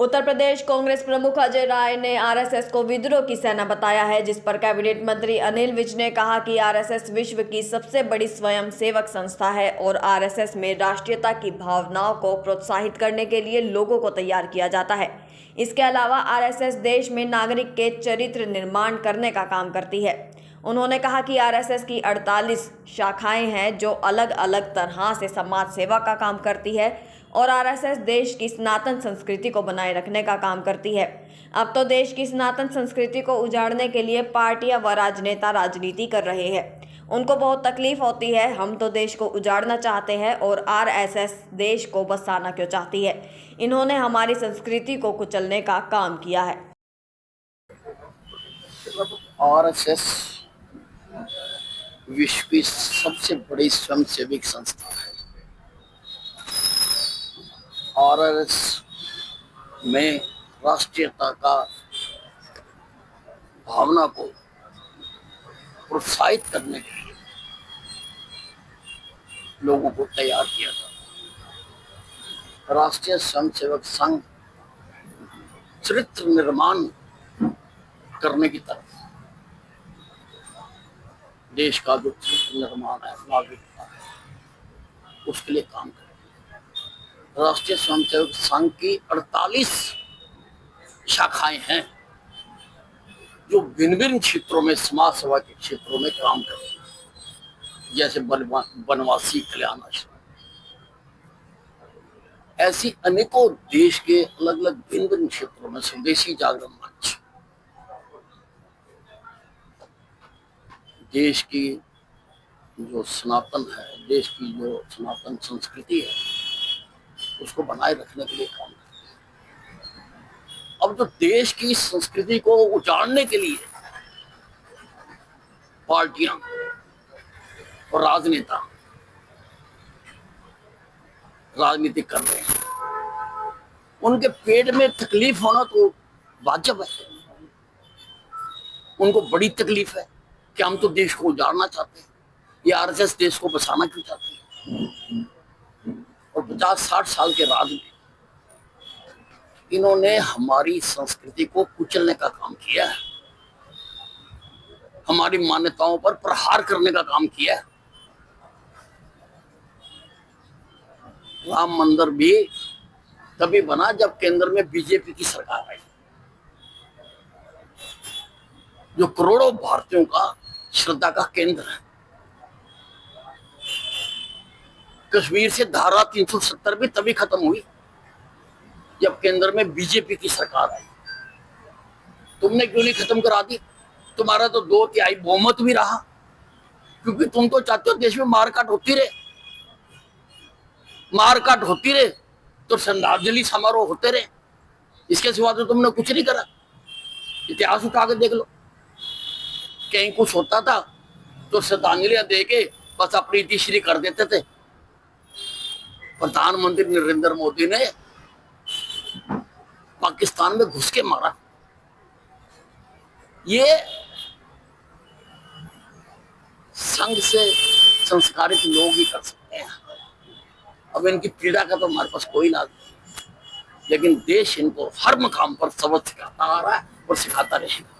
उत्तर प्रदेश कांग्रेस प्रमुख अजय राय ने आरएसएस को विद्रोह की सेना बताया है, जिस पर कैबिनेट मंत्री अनिल विज ने कहा कि आरएसएस विश्व की सबसे बड़ी स्वयंसेवक संस्था है और आरएसएस में राष्ट्रीयता की भावनाओं को प्रोत्साहित करने के लिए लोगों को तैयार किया जाता है। इसके अलावा आरएसएस देश में नागरिक के चरित्र निर्माण करने का काम करती है। उन्होंने कहा कि आरएसएस की 48 शाखाएं हैं जो अलग अलग तरह से समाज सेवा का काम करती है और आरएसएस देश की सनातन संस्कृति को बनाए रखने का काम करती है। अब तो देश की सनातन संस्कृति को उजाड़ने के लिए पार्टियां व राजनेता राजनीति कर रहे हैं। उनको बहुत तकलीफ होती है। हम तो देश को उजाड़ना चाहते हैं और आरएसएस देश को बसाना क्यों चाहती है? इन्होंने हमारी संस्कृति को कुचलने का काम किया है। आरएसएस विश्व की सबसे बड़ी स्वयंसेवी संस्था है। आरएसएस में राष्ट्रीयता का भावना को प्रोत्साहित करने के लिए लोगों को तैयार किया जाता है। राष्ट्रीय स्वयंसेवक संघ चरित्र निर्माण करने की तरफ, देश का जो चरित्र निर्माण है, नागरिकता है, उसके लिए काम करते हैं। राष्ट्रीय स्वयंसेवक संघ की 48 शाखाएं हैं जो भिन्न भिन्न क्षेत्रों में, समाज सेवा के क्षेत्रों में काम करती हैं, जैसे वनवासी कल्याण आश्रम। ऐसी अनेकों देश के अलग अलग भिन्न भिन्न क्षेत्रों में स्वदेशी जागरण मंच, देश की जो सनातन है, देश की जो सनातन संस्कृति है, उसको बनाए रखने के लिए काम करते हैं। अब जो देश की संस्कृति को उजाड़ने के लिए पार्टियां और राजनेता राजनीति कर रहे हैं, उनके पेट में तकलीफ होना तो वाजिब है। उनको बड़ी तकलीफ है कि हम तो देश को उजाड़ना चाहते हैं, ये आरएसएस देश को बसाना क्यों चाहती है। और 50-60 साल के राज में इन्होंने हमारी संस्कृति को कुचलने का काम किया है, हमारी मान्यताओं पर प्रहार करने का काम किया है। राम मंदिर भी तभी बना जब केंद्र में बीजेपी की सरकार आई, जो करोड़ों भारतीयों का श्रद्धा का केंद्र है। कश्मीर से धारा 370 भी तभी खत्म हुई जब केंद्र में बीजेपी की सरकार आई। तुमने क्यों नहीं खत्म करा दी? तुम्हारा तो 2/3 बहुमत भी रहा, क्योंकि तुम तो चाहते हो देश में मारकाट होती रहे, मारकाट होती रहे तो श्रद्धांजलि समारोह होते रहे। इसके सिवा तो तुमने कुछ नहीं करा। इतिहास उठा के देख लो, कहीं कुछ होता था तो श्रद्धांजलियां दे के बस अपनी तीसरी कर देते थे। प्रधानमंत्री नरेंद्र मोदी ने पाकिस्तान में घुस के मारा। ये संघ से संस्कारित लोग ही कर सकते हैं। अब इनकी पीड़ा का तो हमारे पास कोई इलाज नहीं, लेकिन देश इनको हर मकाम पर सबक सिखाता आ रहा है और सिखाता रहेगा।